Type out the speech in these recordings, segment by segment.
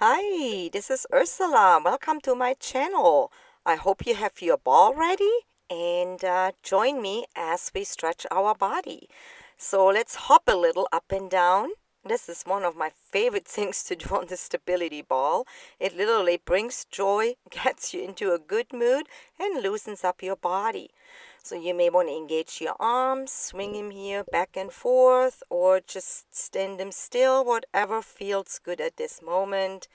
Hi, this is Ursula. Welcome to my channel. I hope you have your ball ready and join me as we stretch our body. So let's hop a little up and down. This is one of my favorite things to do on the stability ball. It literally brings joy, gets you into a good mood, and loosens up your body. So you may want to engage your arms, swing them here back and forth, or just stand them still, whatever feels good at this moment.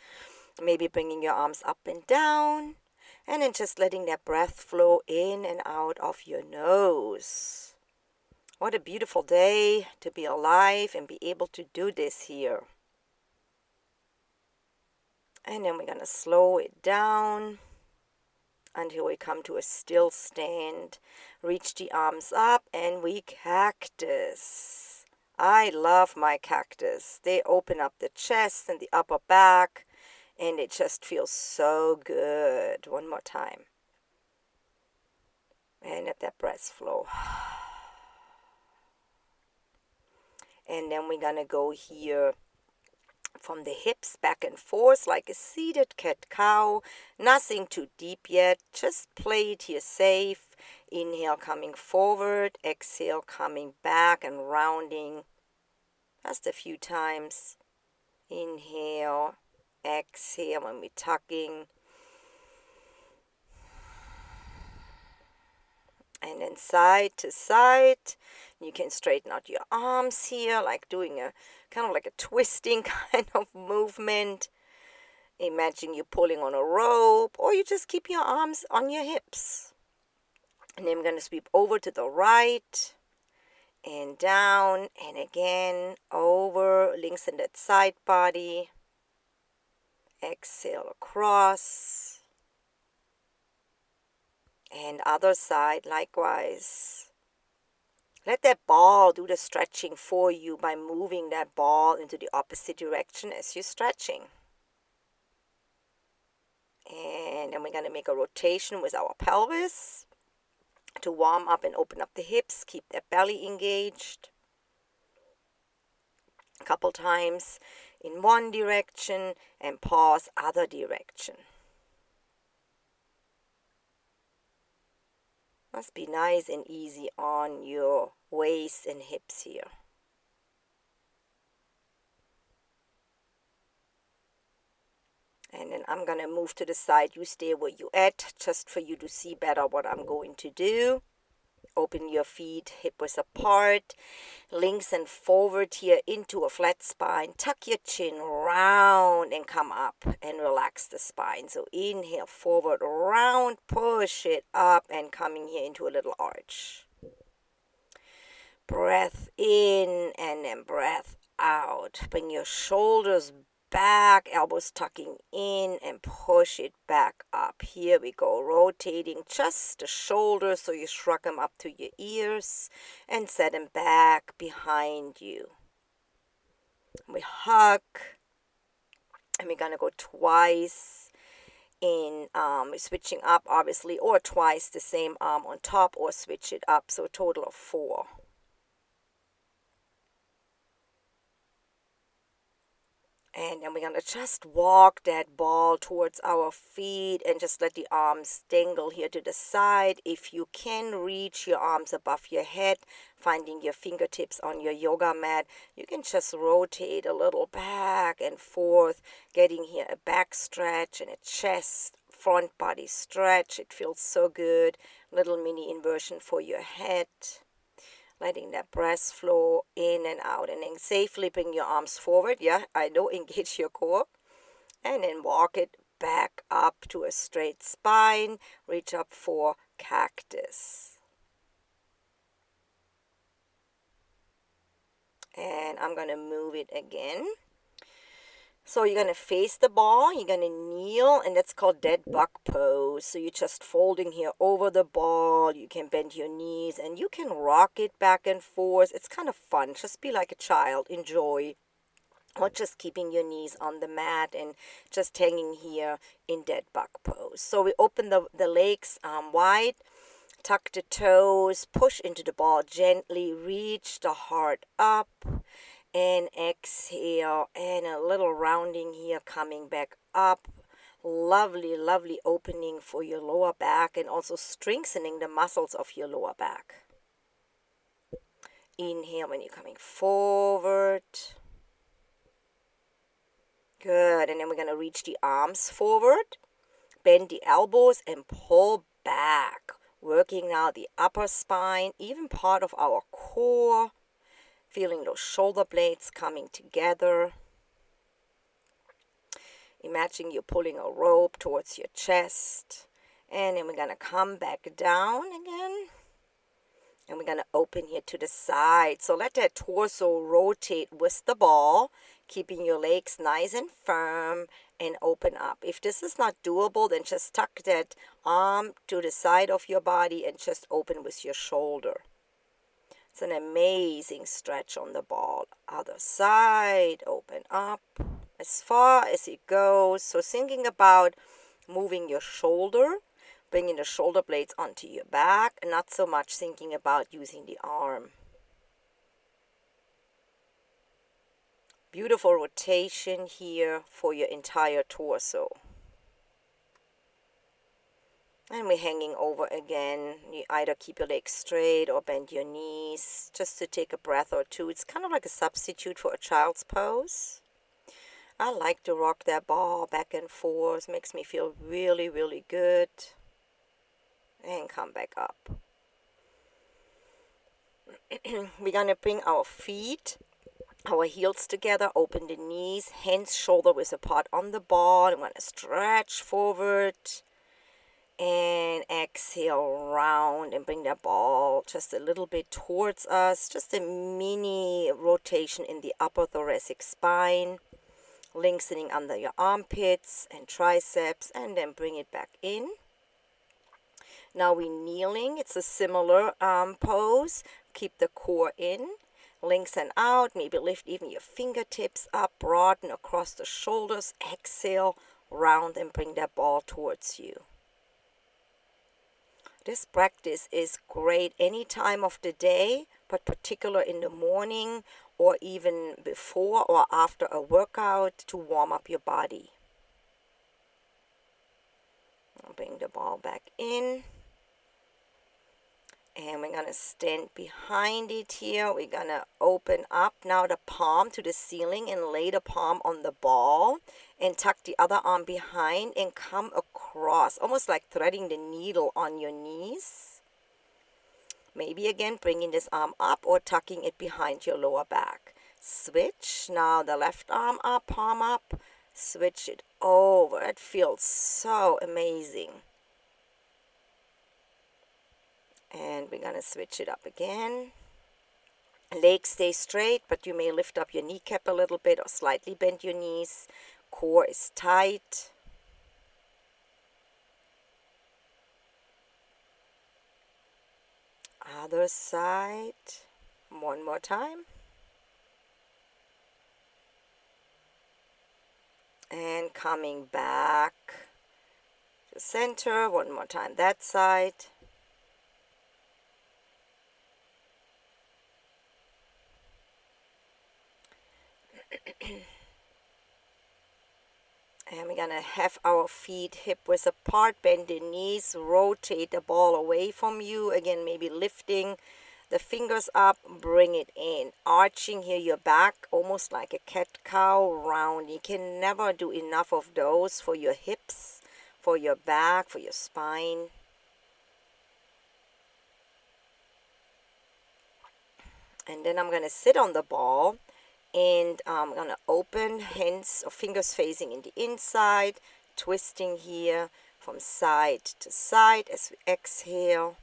Maybe bringing your arms up and down, and then just letting that breath flow in and out of your nose. What a beautiful day to be alive and be able to do this here. And then we're going to slow it down until we come to a still stand. Reach the arms up and we cactus. I love my cactus. They open up the chest and the upper back, and it just feels so good. One more time. And let that breath flow. And then we're going to go here from the hips back and forth like a seated cat-cow. Nothing too deep yet. Just play it here safe. Inhale coming forward. Exhale coming back and rounding. Just a few times. Inhale. Exhale when we're tucking. And then side to side. You can straighten out your arms here, like doing a kind of like a twisting kind of movement. Imagine you pulling on a rope, or you just keep your arms on your hips. And then I'm going to sweep over to the right and down, and again over, lengthen that side body. Exhale across. And other side likewise. Let that ball do the stretching for you by moving that ball into the opposite direction as you're stretching. And then we're going to make a rotation with our pelvis to warm up and open up the hips. Keep that belly engaged. A couple times in one direction and pause other direction. Must be nice and easy on your waist and hips here. And then I'm going to move to the side. You stay where you at, just for you to see better what I'm going to do. Open your feet hip width apart. Lengthen forward here into a flat spine. Tuck your chin round and come up and relax the spine. So inhale forward, round, push it up and coming here into a little arch. Breath in and then breath out. Bring your shoulders back, elbows tucking in and push it back up. Here we go, rotating just the shoulders so you shrug them up to your ears and set them back behind you. We hug, and we're gonna go twice in switching up obviously, or twice the same arm on top, or switch it up, so a total of 4. And then we're going to just walk that ball towards our feet and just let the arms dangle here to the side. If you can reach your arms above your head, finding your fingertips on your yoga mat, you can just rotate a little back and forth, getting here a back stretch and a chest, front body stretch. It feels so good. Little mini inversion for your head. Letting that breath flow in and out, and then safely bring your arms forward. Yeah, I know, engage your core. And then walk it back up to a straight spine. Reach up for cactus. And I'm going to move it again. So you're going to face the ball, you're going to kneel, and that's called dead bug pose. So you're just folding here over the ball. You can bend your knees, and you can rock it back and forth. It's kind of fun. Just be like a child. Enjoy. Or just keeping your knees on the mat and just hanging here in dead bug pose. So we open the legs wide. Tuck the toes, push into the ball gently, reach the heart up, and exhale, and a little rounding here, coming back up. Lovely, lovely opening for your lower back and also strengthening the muscles of your lower back. Inhale when you're coming forward. Good. And then we're going to reach the arms forward, bend the elbows, and pull back. Working now the upper spine, even part of our core. Feeling those shoulder blades coming together. Imagine you're pulling a rope towards your chest. And then we're going to come back down again. And we're going to open here to the side. So let that torso rotate with the ball, keeping your legs nice and firm, and open up. If this is not doable, then just tuck that arm to the side of your body and just open with your shoulder. It's an amazing stretch on the ball. Other side, open up as far as it goes. So thinking about moving your shoulder, bringing the shoulder blades onto your back, and not so much thinking about using the arm. Beautiful rotation here for your entire torso. And we're hanging over again. You either keep your legs straight or bend your knees just to take a breath or two. It's kind of like a substitute for a child's pose. I like to rock that ball back and forth. Makes me feel really, really good. And come back up. We're going to bring our feet, our heels together, open the knees, hands shoulder width apart on the ball. I'm going to stretch forward and exhale round and bring that ball just a little bit towards us. Just a mini rotation in the upper thoracic spine, lengthening under your armpits and triceps, and then bring it back in. Now we're kneeling. It's a similar pose. Keep the core in. Lengthen out. Maybe lift even your fingertips up. Broaden across the shoulders. Exhale, round, and bring that ball towards you. This practice is great any time of the day, but particular in the morning or even before or after a workout to warm up your body. I'll bring the ball back in. And we're going to stand behind it here. We're going to open up now the palm to the ceiling and lay the palm on the ball. And tuck the other arm behind and come across, almost like threading the needle on your knees. Maybe again bringing this arm up or tucking it behind your lower back. Switch. Now the left arm up, palm up. Switch it over. It feels so amazing. And we're going to switch it up again. Legs stay straight, but you may lift up your kneecap a little bit or slightly bend your knees. Core is tight. Other side. One more time. And coming back to center. One more time that side. And we're going to have our feet hip width apart, bend the knees, rotate the ball away from you. Again, maybe lifting the fingers up, bring it in. Arching here your back, almost like a cat-cow round. You can never do enough of those for your hips, for your back, for your spine. And then I'm going to sit on the ball. And I'm going to open hands or fingers facing in the inside, twisting here from side to side as we exhale.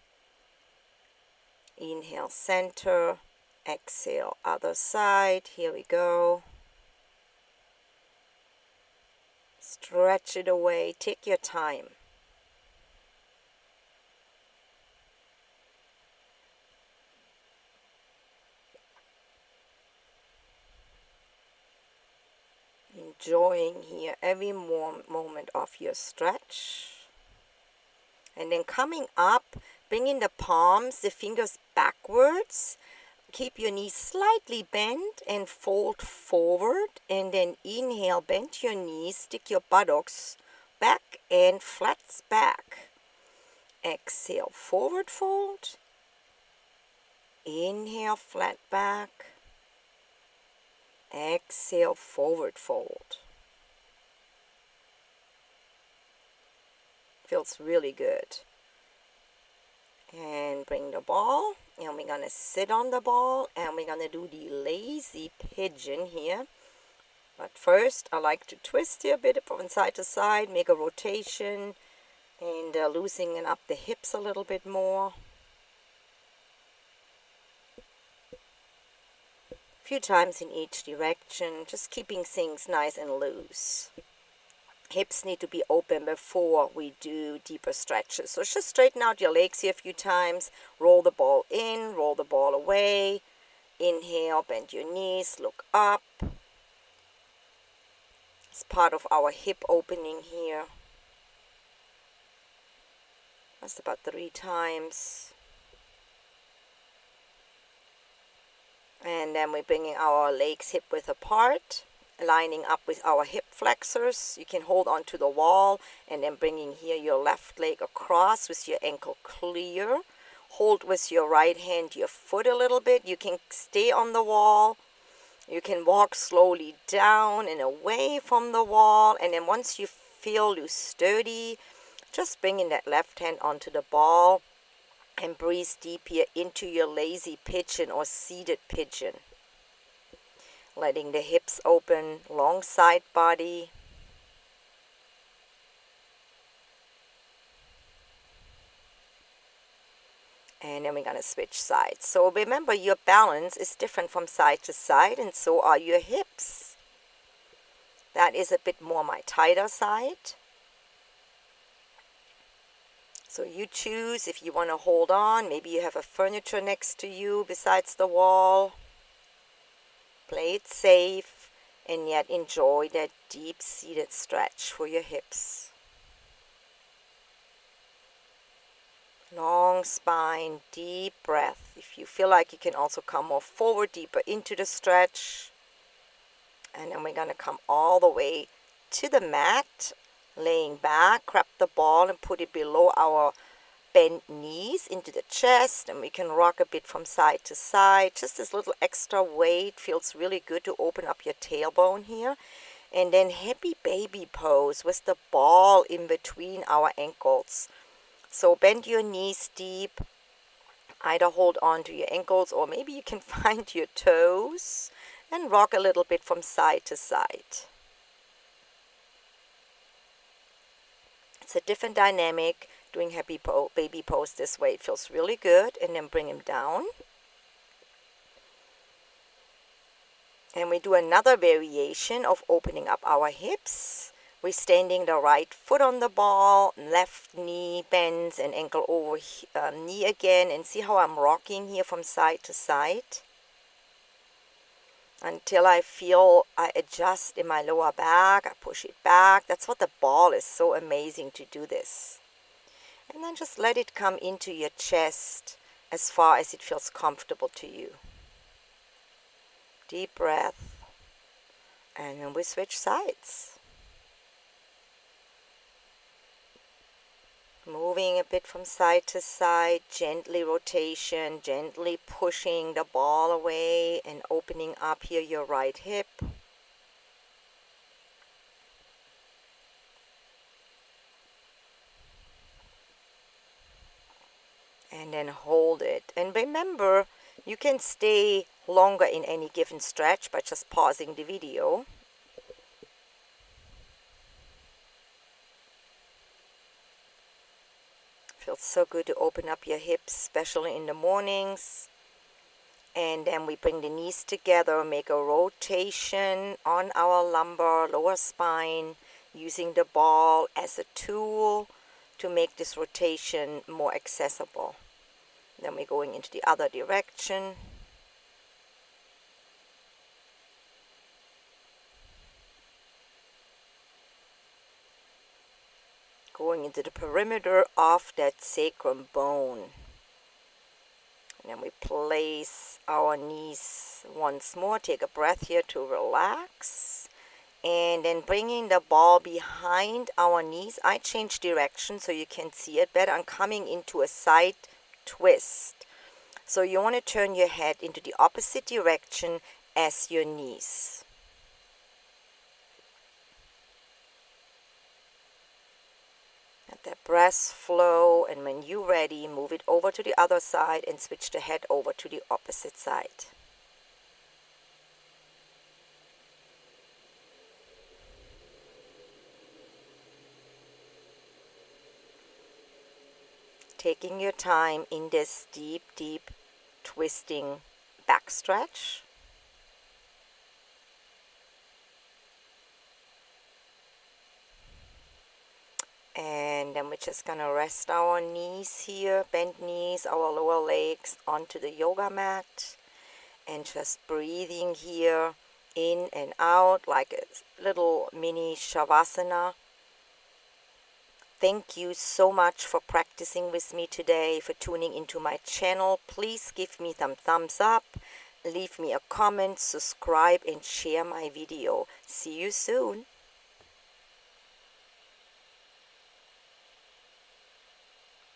Inhale, center. Exhale, other side. Here we go. Stretch it away. Take your time. Enjoying here every moment of your stretch. And then coming up, bringing the palms, the fingers backwards, Keep your knees slightly bent and fold forward, and then inhale, bend your knees, stick your buttocks back and flats back. Exhale, forward fold. Inhale, flat back. Exhale, forward fold. Feels really good. And bring the ball, and we're going to sit on the ball, and we're going to do the lazy pigeon here. But first, I like to twist here a bit from side to side, make a rotation, and loosening up the hips a little bit more. A few times in each direction, just keeping things nice and loose. Hips need to be open before we do deeper stretches. So just straighten out your legs here a few times. Roll the ball in, roll the ball away. Inhale, bend your knees, look up. It's part of our hip opening here. That's about 3 times. And then we're bringing our legs hip width apart, lining up with our hip flexors. You can hold on to the wall and then bringing here your left leg across with your ankle clear. Hold with your right hand your foot a little bit. You can stay on the wall. You can walk slowly down and away from the wall. And then once you feel you sturdy, just bringing that left hand onto the ball and breathe deep here into your lazy pigeon or seated pigeon. Letting the hips open, long side body. And then we're going to switch sides. So remember, your balance is different from side to side, and so are your hips. That is a bit more my tighter side. So you choose if you want to hold on. Maybe you have a furniture next to you besides the wall. Play it safe and yet enjoy that deep-seated stretch for your hips. Long spine, deep breath. If you feel like you can also come more forward, deeper into the stretch. And then we're going to come all the way to the mat. Laying back, grab the ball and put it below our bent knees into the chest, and we can rock a bit from side to side. Just this little extra weight feels really good to open up your tailbone here. And then happy baby pose with the ball in between our ankles. So bend your knees deep. Either hold on to your ankles or maybe you can find your toes and rock a little bit from side to side. It's a different dynamic doing happy baby pose this way. It feels really good. And then bring him down. And we do another variation of opening up our hips. We're standing the right foot on the ball, left knee bends and ankle over knee again. And see how I'm rocking here from side to side. Until I feel I adjust in my lower back, I push it back. That's what the ball is so amazing to do this. And then just let it come into your chest as far as it feels comfortable to you. Deep breath. And then we switch sides. Moving a bit from side to side, gently rotation, gently pushing the ball away and opening up here your right hip. And then hold it. And remember, you can stay longer in any given stretch by just pausing the video. Feels so good to open up your hips, especially in the mornings. And then we bring the knees together, make a rotation on our lumbar, lower spine, using the ball as a tool to make this rotation more accessible. Then we're going into the other direction. Going into the perimeter of that sacrum bone. And then we place our knees once more. Take a breath here to relax. And then bringing the ball behind our knees. I change direction so you can see it better. I'm coming into a side twist. So you want to turn your head into the opposite direction as your knees. Let that breath flow, and when you're ready, move it over to the other side and switch the head over to the opposite side. Taking your time in this deep, deep twisting back stretch. And then we're just gonna rest our knees here, bend knees, our lower legs onto the yoga mat, and just breathing here in and out like a little mini shavasana. Thank you so much for practicing with me today, for tuning into my channel. Please give me some thumbs up, leave me a comment, subscribe, and share my video. See you soon.